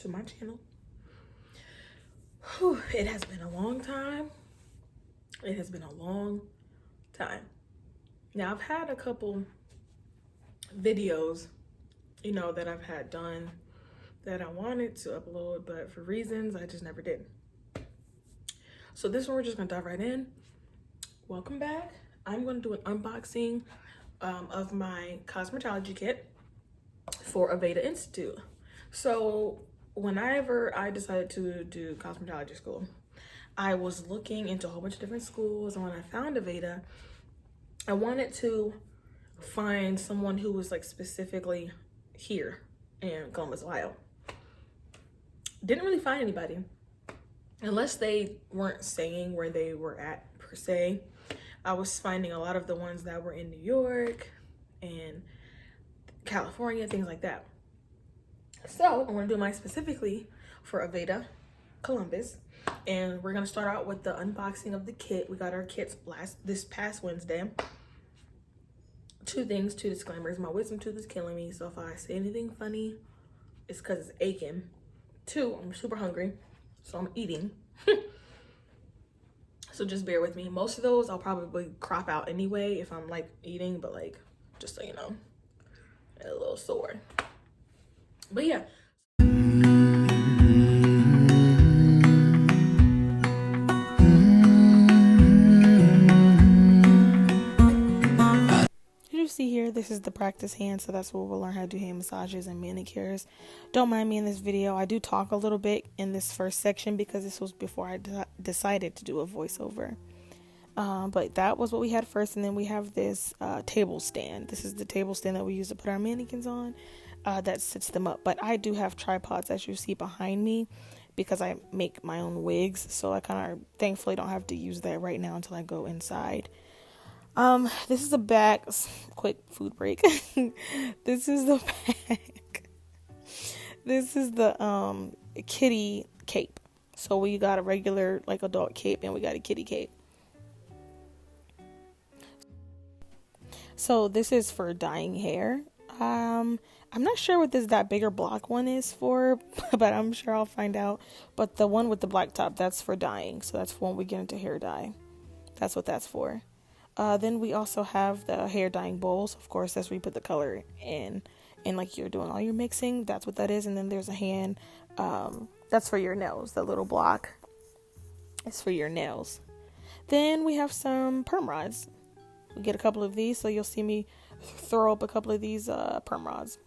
to my channel. Whew, it has been a long time. It has been a long time. Now, I've had a couple videos, you know, that I've had done that I wanted to upload, but for reasons I just never did. So this one, we're just gonna dive right in. Welcome back. I'm gonna do an unboxing of my cosmetology kit for Aveda Institute. So whenever I decided to do cosmetology school, I was looking into a whole bunch of different schools, and when I found Aveda, I wanted to find someone who was like specifically here in Columbus, Ohio. Didn't really find anybody, unless they weren't saying where they were at per se. I was finding a lot of the ones that were in New York and California, things like that. So I want to do mine specifically for Aveda, Columbus, and we're gonna start out with the unboxing of the kit. We got our kits this past Wednesday. Two disclaimers. My wisdom tooth is killing me, so if I say anything funny, it's because it's aching. Two, I'm super hungry, so I'm eating. So just bear with me. Most of those I'll probably crop out anyway if I'm like eating, but like, just so you know, a little sore. But yeah. You see here, this is the practice hand, so that's where we'll learn how to do hand massages and manicures. Don't mind me in this video. I do talk a little bit in this first section because this was before I decided to do a voiceover. But that was what we had first, and then we have this table stand. This is the table stand that we use to put our mannequins on, that sits them up. But I do have tripods, as you see behind me, because I make my own wigs, so I kind of thankfully don't have to use that right now until I go inside. This is a bag. Quick food break. This is the bag. This is the kitty cape. So we got a regular like adult cape, and we got a kitty cape. So this is for dyeing hair. I'm not sure what that bigger block one is for, but I'm sure I'll find out. But the one with the black top, that's for dyeing. So that's when we get into hair dye. That's what that's for. Then we also have the hair dyeing bowls. Of course, that's where you put the color in, and like you're doing all your mixing. That's what that is. And then there's a hand. That's for your nails. The little block is for your nails. Then we have some perm rods. We get a couple of these, so you'll see me throw up a couple of these perm rods.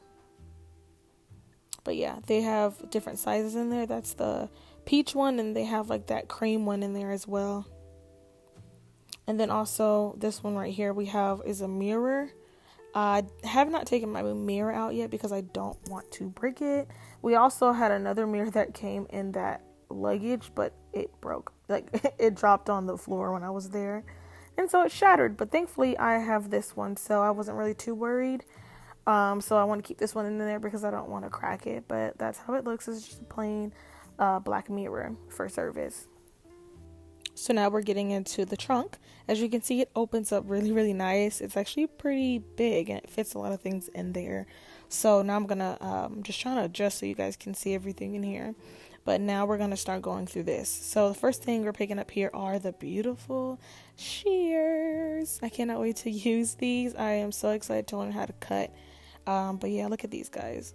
But yeah, they have different sizes in there. That's the peach one, and they have like that cream one in there as well. And then also this one right here we have is a mirror. I have not taken my mirror out yet because I don't want to break it. We also had another mirror that came in that luggage, but it broke. Like it dropped on the floor when I was there, and so it shattered. But thankfully I have this one, so I wasn't really too worried. So I want to keep this one in there because I don't want to crack it. But that's how it looks. It's just a plain black mirror for service. So now we're getting into the trunk. As you can see, it opens up really, really nice. It's actually pretty big, and it fits a lot of things in there. So now I'm gonna just trying to adjust so you guys can see everything in here. But now we're gonna start going through this. So the first thing we're picking up here are the beautiful shears. I cannot wait to use these. I am so excited to learn how to cut. But yeah, look at these guys.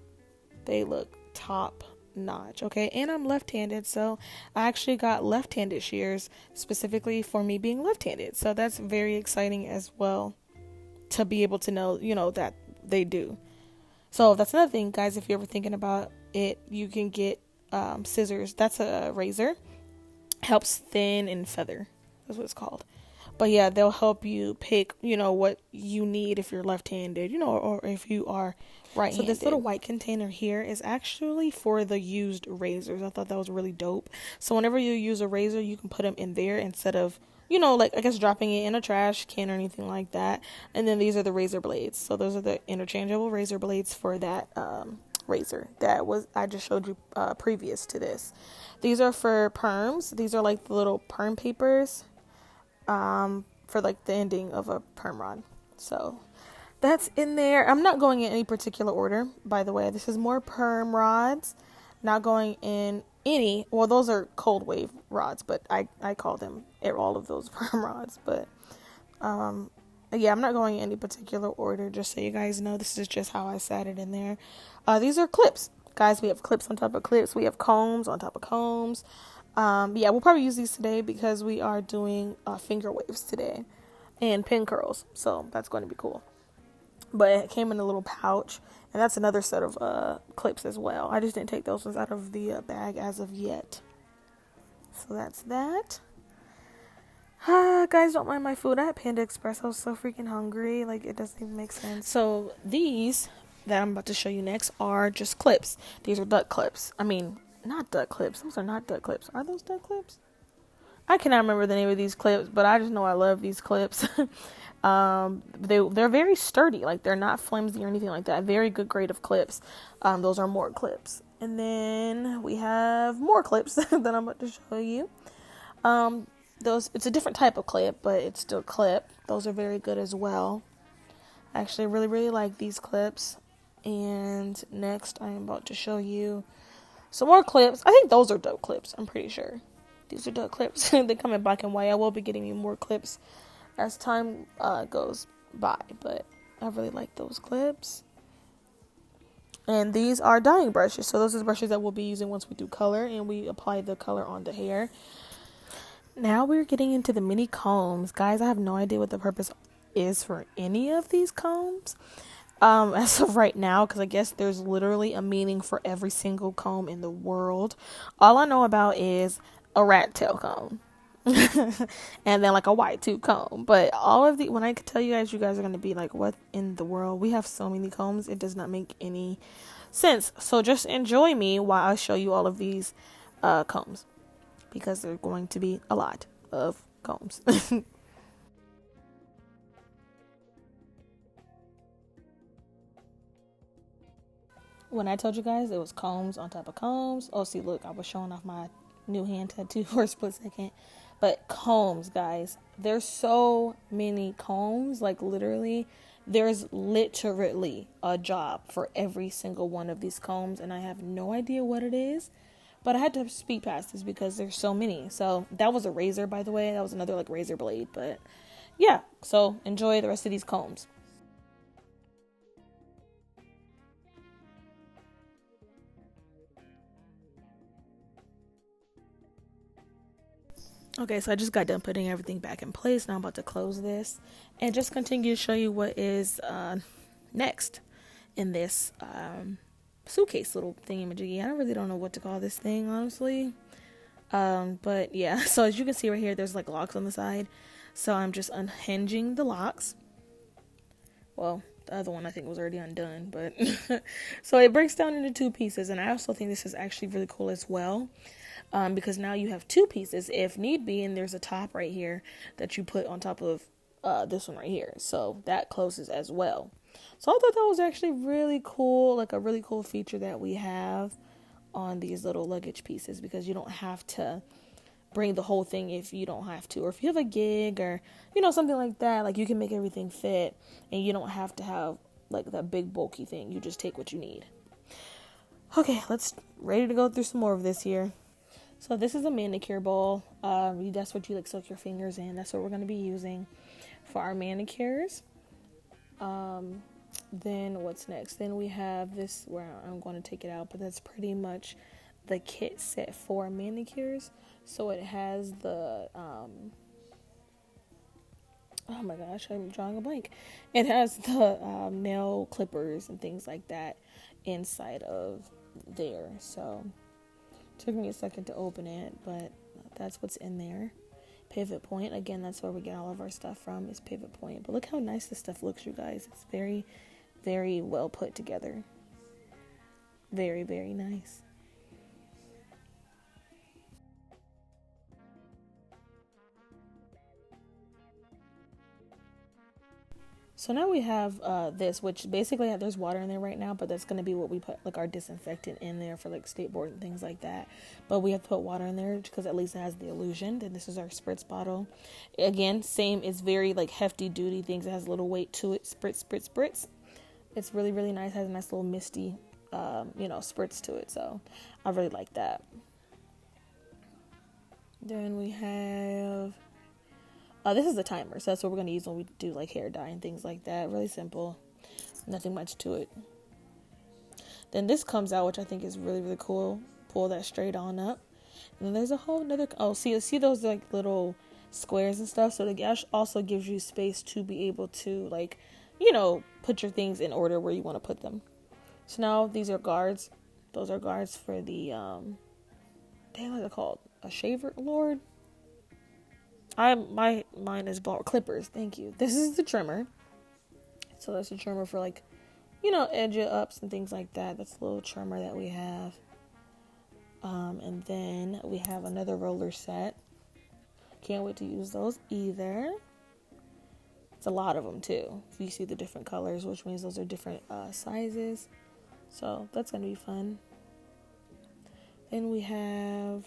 They look top notch. Okay, and I'm left-handed, so I actually got left-handed shears specifically for me being left-handed, so that's very exciting as well to be able to know, you know, that they do. So that's another thing, guys. If you're ever thinking about it, you can get scissors. That's a razor. Helps thin and feather. That's what it's called. But yeah, they'll help you pick, you know, what you need if you're left-handed, you know, or if you are right-handed. So this little white container here is actually for the used razors. I thought that was really dope. So whenever you use a razor, you can put them in there instead of, you know, like I guess dropping it in a trash can or anything like that. And then these are the razor blades. So those are the interchangeable razor blades for that razor that was I just showed you previous to this. These are for perms. These are like the little perm papers. For like the ending of a perm rod. So that's in there. I'm not going in any particular order, by the way. This is more perm rods. Not going in any, well, those are cold wave rods, but I call them all of those perm rods. But yeah, I'm not going in any particular order, just so you guys know. This is just how I sat it in there. These are clips. Guys, we have clips on top of clips. We have combs on top of combs. Yeah, we'll probably use these today because we are doing finger waves today and pin curls. So that's going to be cool. But it came in a little pouch, and that's another set of clips as well. I just didn't take those ones out of the bag as of yet. So that's that. Guys, don't mind my food. I had Panda Express. I was so freaking hungry. Like, it doesn't even make sense. So these that I'm about to show you next are just clips. These are duck clips. I mean, not duck clips. Those are not duck clips. Are those duck clips? I cannot remember the name of these clips, but I just know I love these clips. They're very sturdy. Like, they're not flimsy or anything like that. Very good grade of clips. Those are more clips. And then we have more clips that I'm about to show you. It's a different type of clip, but it's still clip. Those are very good as well. I actually really, really like these clips. And next, I am about to show you some more clips. I think those are duck clips. I'm pretty sure. These are duck clips. They come in black and white. I will be getting you more clips as time goes by, but I really like those clips. And these are dyeing brushes. So those are the brushes that we'll be using once we do color and we apply the color on the hair. Now we're getting into the mini combs. Guys, I have no idea what the purpose is for any of these combs. As of right now, because I guess there's literally a meaning for every single comb in the world. All I know about is a rat tail comb. And then like a white tooth comb. But all of the, when I tell you guys are going to be like, what in the world? We have so many combs. It does not make any sense. So just enjoy me while I show you all of these combs. Because there are going to be a lot of combs. When I told you guys it was combs on top of combs. Oh, see, look, I was showing off my new hand tattoo for a split second. But combs, guys. There's so many combs. Like, literally, there's literally a job for every single one of these combs. And I have no idea what it is. But I had to speed past this because there's so many. So, that was a razor, by the way. That was another, like, razor blade. But, yeah. So, enjoy the rest of these combs. Okay, so I just got done putting everything back in place. Now I'm about to close this and just continue to show you what is next in this suitcase little thingy-majiggy. I really don't know what to call this thing, honestly. But yeah, so as you can see right here, there's like locks on the side. So I'm just unhinging the locks. Well, the other one I think was already undone, but so it breaks down into two pieces. And I also think this is actually really cool as well. Because now you have two pieces if need be, and there's a top right here that you put on top of this one right here. So that closes as well. So I thought that was actually really cool, like a really cool feature that we have on these little luggage pieces, because you don't have to bring the whole thing if you don't have to, or if you have a gig or, you know, something like that, like you can make everything fit and you don't have to have like that big bulky thing. You just take what you need. Okay, ready to go through some more of this here. So this is a manicure bowl. That's what you like soak your fingers in. That's what we're going to be using for our manicures. Then what's next? Then we have this where I'm going to take it out, but that's pretty much the kit set for manicures. So it has the, oh my gosh, I'm drawing a blank. It has the nail clippers and things like that inside of there. So took me a second to open it, but that's what's in there. Pivot point, again, that's where we get all of our stuff from, is pivot point. But look how nice this stuff looks, you guys. It's very, very well put together. Very, very nice. So now we have this, which basically there's water in there right now, but that's going to be what we put like our disinfectant in there for like skateboard and things like that. But we have to put water in there because at least it has the illusion. Then this is our spritz bottle. Again, same, it's very like hefty duty things. It has a little weight to it. Spritz, spritz, spritz. It's really, really nice. It has a nice little misty you know, spritz to it. So I really like that. Then we have, this is the timer. So that's what we're going to use when we do like hair dye and things like that. Really simple. Nothing much to it. Then this comes out, which I think is really, really cool. Pull that straight on up. And then there's a whole nother, see those like little squares and stuff? So the also gives you space to be able to, like, you know, put your things in order where you want to put them. So now these are guards. Those are guards for the, dang, what are they called? A shaver? Lord? Mine is ball clippers. Thank you. This is the trimmer. So that's a trimmer for, like, you know, edge it ups and things like that. That's a little trimmer that we have. And then we have another roller set. Can't wait to use those either. It's a lot of them too. You see the different colors, which means those are different sizes. So that's going to be fun. Then we have,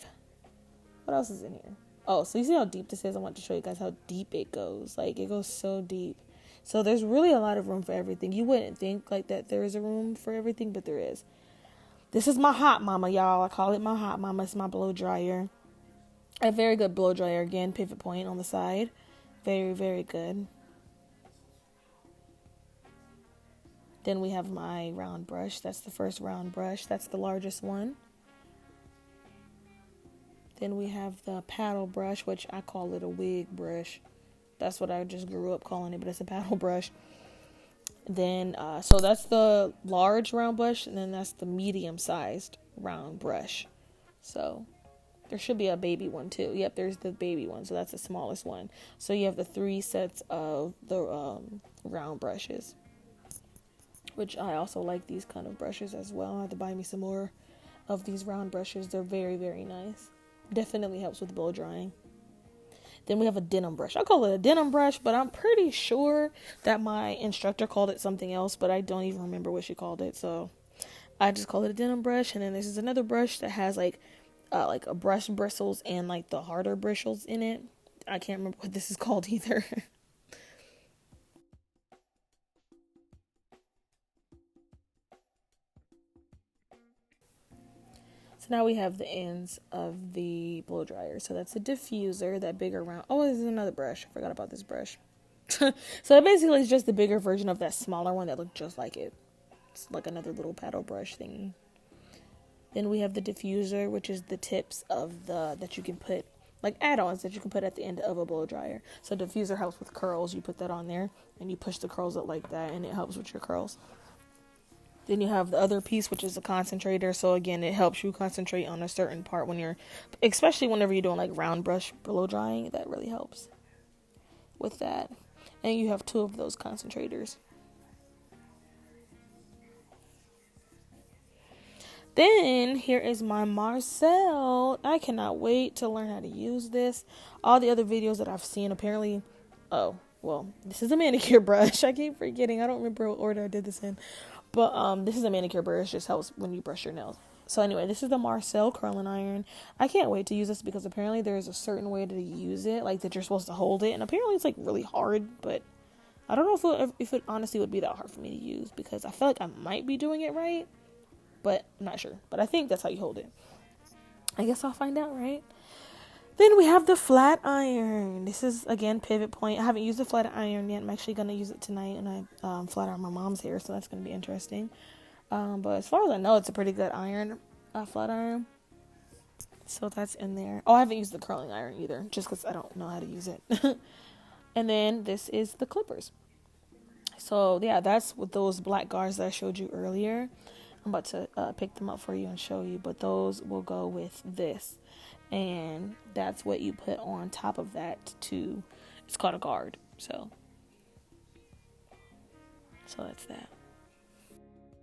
what else is in here? Oh, so you see how deep this is? I want to show you guys how deep it goes. Like, it goes so deep. So there's really a lot of room for everything. You wouldn't think like that there is a room for everything, but there is. This is my hot mama, y'all. I call it my hot mama. It's my blow dryer. A very good blow dryer. Again, pivot point on the side. Very, very good. Then we have my round brush. That's the first round brush. That's the largest one. Then we have the paddle brush, which I call it a wig brush. That's what I just grew up calling it, but it's a paddle brush. Then, so that's the large round brush, and then that's the medium-sized round brush. So there should be a baby one too. Yep, there's the baby one, so that's the smallest one. So you have the 3 sets of the round brushes, which I also like these kind of brushes as well. I have to buy me some more of these round brushes. They're very, very nice. Definitely helps with blow drying. Then we have a denim brush. I call it a denim brush, but I'm pretty sure that my instructor called it something else, but I don't even remember what she called it. So I just call it a denim brush. And then this is another brush that has like a brush bristles and like the harder bristles in it. I can't remember what this is called either. Now we have the ends of the blow dryer. So that's a diffuser, that bigger round. Oh, this is another brush. I forgot about this brush. So it basically is just the bigger version of that smaller one that looked just like it. It's like another little paddle brush thingy. Then we have the diffuser, which is the tips of that you can put, like add-ons that you can put at the end of a blow dryer. So diffuser helps with curls. You put that on there and you push the curls up like that, and it helps with your curls. Then you have the other piece, which is a concentrator. So again, it helps you concentrate on a certain part when you're, especially whenever you're doing like round brush blow drying. That really helps with that. And you have 2 of those concentrators. Then here is my Marcel. I cannot wait to learn how to use this. All the other videos that I've seen, apparently, this is a manicure brush. I keep forgetting. I don't remember what order I did this in. But this is a manicure brush. Just helps when you brush your nails. So anyway, this is the Marcel curling iron. I can't wait to use this because apparently there's a certain way to use it, like that you're supposed to hold it. And apparently it's like really hard, but I don't know if it honestly would be that hard for me to use because I feel like I might be doing it right, but I'm not sure. But I think that's how you hold it. I guess I'll find out, right? Then we have the flat iron. This is, again, pivot point. I haven't used the flat iron yet. I'm actually going to use it tonight, and I flat iron my mom's hair, so that's going to be interesting. But as far as I know, it's a pretty good iron, flat iron. So that's in there. Oh, I haven't used the curling iron either, just because I don't know how to use it. And then this is the clippers. So, yeah, that's with those black guards that I showed you earlier. I'm about to pick them up for you and show you, but those will go with this. And that's what you put on top of that it's called a guard. So that's that.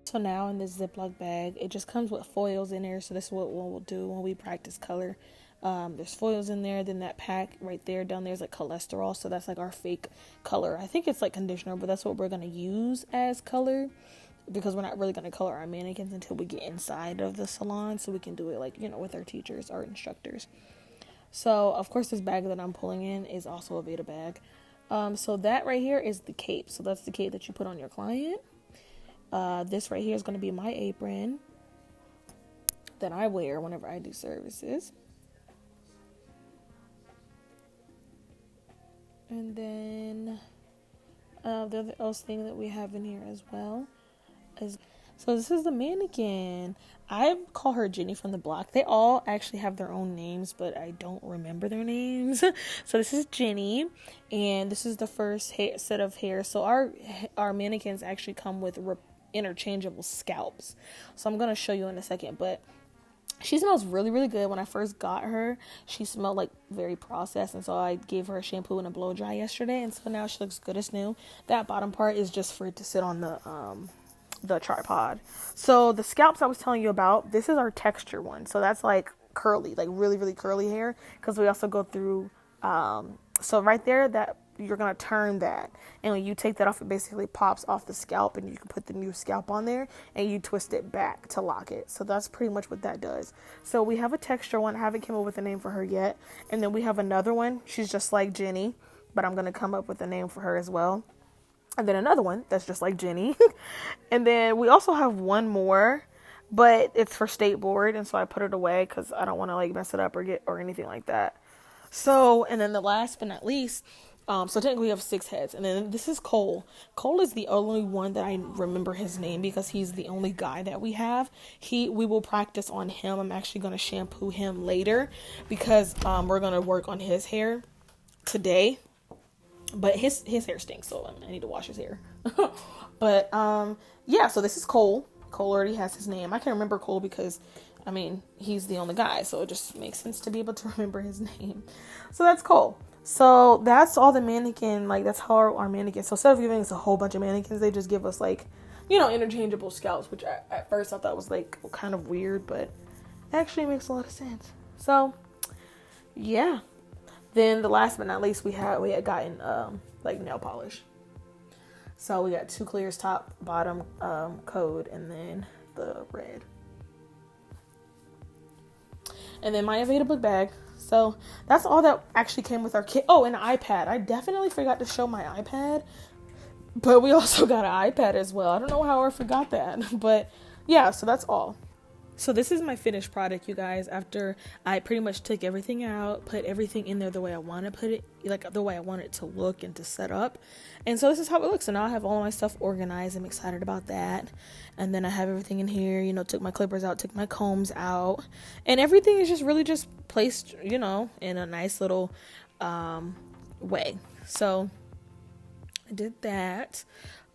So now in this Ziploc bag, it just comes with foils in there. So this is what we'll do when we practice color. There's foils in there. Then that pack right there down there is like cholesterol. So that's like our fake color. I think it's like conditioner, but that's what we're going to use as color. Because we're not really going to color our mannequins until we get inside of the salon. So we can do it like, with our teachers, our instructors. So, of course, this bag that I'm pulling in is also a Aveda bag. So that right here is the cape. So that's the cape that you put on your client. This right here is going to be my apron that I wear whenever I do services. And then the other else thing that we have in here as well is, so this is the Mannequin. I call her Jenny from the block. They all actually have their own names, but I don't remember their names. So this is Jenny, and this is the first set of hair. So our mannequins actually come with interchangeable scalps. So I'm going to show you in a second, but she smells really, really good. When I first got her, she smelled like very processed, and so I gave her a shampoo and a blow dry yesterday, and so now she looks good as new. That bottom part is just for it to sit on the tripod. So the scalps I was telling you about, this is our texture one. So that's like curly, like really, really curly hair, because we also go through so right there, that you're gonna turn that, and when you take that off, it basically pops off the scalp, and you can put the new scalp on there, and you twist it back to lock it. So that's pretty much what that does. So we have a texture one. I haven't come up with a name for her yet, and then we have another one. She's just like Jenny, but I'm gonna come up with a name for her as well. And then another one that's just like Jenny. And then we also have one more, but it's for state board, and so I put it away because I don't want to like mess it up or anything like that. So, and then the last but not least, so technically we have 6 heads, and then this is Cole. Cole is the only one that I remember his name because he's the only guy that we have. We will practice on him. I'm actually going to shampoo him later because we're going to work on his hair today. But his hair stinks, so I need to wash his hair. But yeah, so this is Cole. Cole already has his name. I can remember Cole because, I mean, he's the only guy, so it just makes sense to be able to remember his name. So that's Cole. So that's all the mannequin, like that's how our mannequins. So instead of giving us a whole bunch of mannequins, they just give us like, you know, interchangeable scalps, which at first I thought was like kind of weird, but it actually makes a lot of sense. So yeah. Then the last but not least, we had gotten like nail polish. So we got 2 clears, top, bottom, code, and then the red. And then my Aveda book bag. So that's all that actually came with our kit. Oh, and an iPad. I definitely forgot to show my iPad, but we also got an iPad as well. I don't know how I forgot that, but yeah, so that's all. So this is my finished product, you guys, after I pretty much took everything out, put everything in there the way I want to put it, like the way I want it to look and to set up. And so this is how it looks. So now I have all my stuff organized. I'm excited about that. And then I have everything in here, you know, took my clippers out, took my combs out, and everything is just really just placed, you know, in a nice little way. So I did that.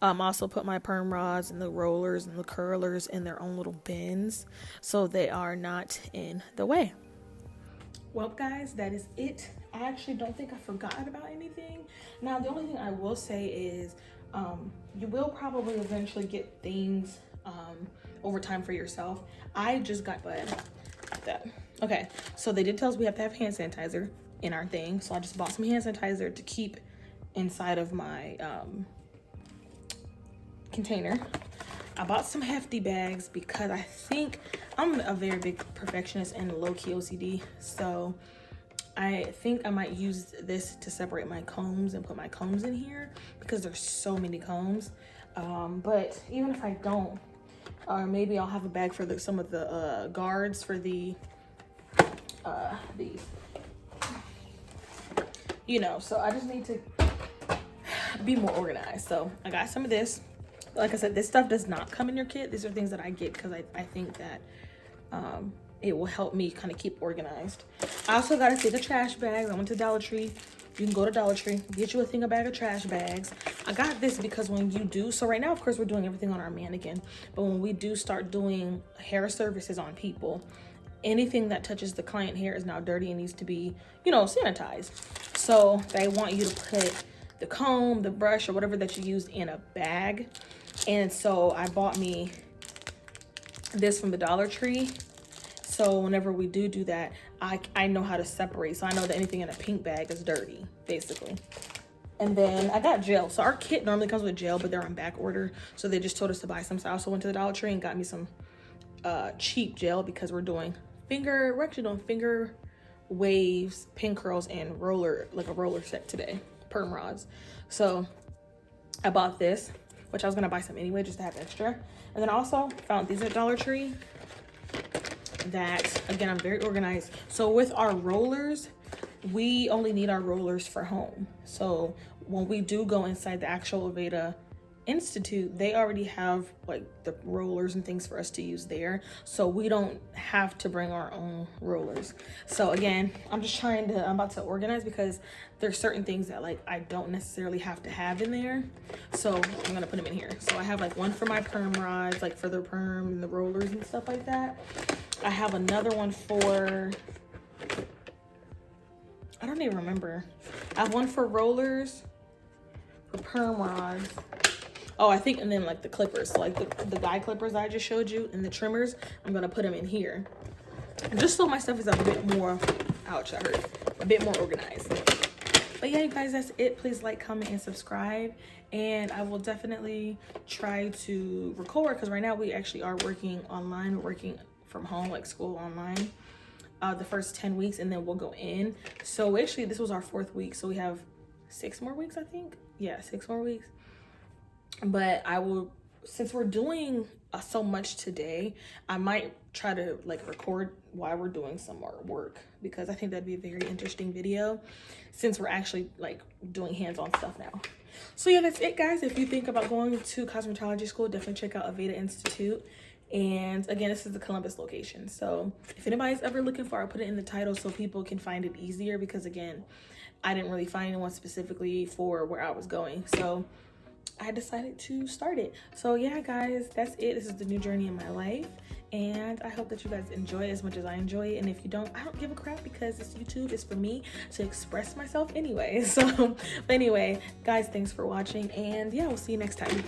Also put my perm rods and the rollers and the curlers in their own little bins so they are not in the way. Well, guys, that is it. I actually don't think I forgot about anything. Now, the only thing I will say is you will probably eventually get things over time for yourself. I just got that. Okay, so they did tell us we have to have hand sanitizer in our thing. So I just bought some hand sanitizer to keep inside of my container. I bought some hefty bags because I think I'm a very big perfectionist and low-key OCD, so I think I might use this to separate my combs and put my combs in here because there's so many combs. But even if I don't, maybe I'll have a bag for some of the guards for these, you know. So I just need to be more organized. So I got some of this. Like I said, this stuff does not come in your kit. These are things that I get because I think that it will help me kind of keep organized. I also got a thing of trash bags. I went to Dollar Tree. You can go to Dollar Tree, get you a thing of bag of trash bags. I got this because when you do, so right now, of course, we're doing everything on our mannequin. But when we do start doing hair services on people, anything that touches the client hair is now dirty and needs to be, you know, sanitized. So they want you to put the comb, the brush, or whatever that you use in a bag. And so I bought me this from the Dollar Tree. So whenever we do that, I know how to separate. So I know that anything in a pink bag is dirty, basically. And then I got gel. So our kit normally comes with gel, but they're on back order. So they just told us to buy some. So I also went to the Dollar Tree and got me some cheap gel because we're actually doing finger waves, pin curls, and roller, like a roller set today, perm rods. So I bought this. which I was gonna buy some anyway just to have extra. And then I also found these at Dollar Tree that, again, I'm very organized. So with our rollers, we only need our rollers for home. So when we do go inside the actual Aveda Institute, they already have like the rollers and things for us to use there, so we don't have to bring our own rollers. So again, I'm about to organize because there's certain things that like I don't necessarily have to have in there, so I'm gonna put them in here. So I have like one for my perm rods, like for the perm and the rollers and stuff like that. I have another one for, I don't even remember. I have one for rollers, for perm rods. Oh, I think, and then like the clippers, so like the guy clippers I just showed you, and the trimmers, I'm gonna put them in here. Just so my stuff is a bit more, ouch, I heard, a bit more organized. But yeah, you guys, that's it. Please like, comment, and subscribe. And I will definitely try to record, because right now we actually are working online. We're working from home, like school online, the first 10 weeks, and then we'll go in. So actually, this was our 4th week, so we have 6 more weeks, I think. Yeah, 6 more weeks. But I will, since we're doing so much today, I might try to like record while we're doing some more work, because I think that'd be a very interesting video since we're actually like doing hands-on stuff now. So yeah, that's it, guys. If you think about going to cosmetology school, definitely check out Aveda Institute. And again, this is the Columbus location. So if anybody's ever looking for, I'll put it in the title so people can find it easier, because again, I didn't really find anyone specifically for where I was going. So I decided to start it. So yeah, guys, that's it. This is the new journey in my life, and I hope that you guys enjoy it as much as I enjoy it. And if you don't, I don't give a crap, because this YouTube is for me to express myself anyway. So but anyway, guys, thanks for watching, and yeah, we'll see you next time.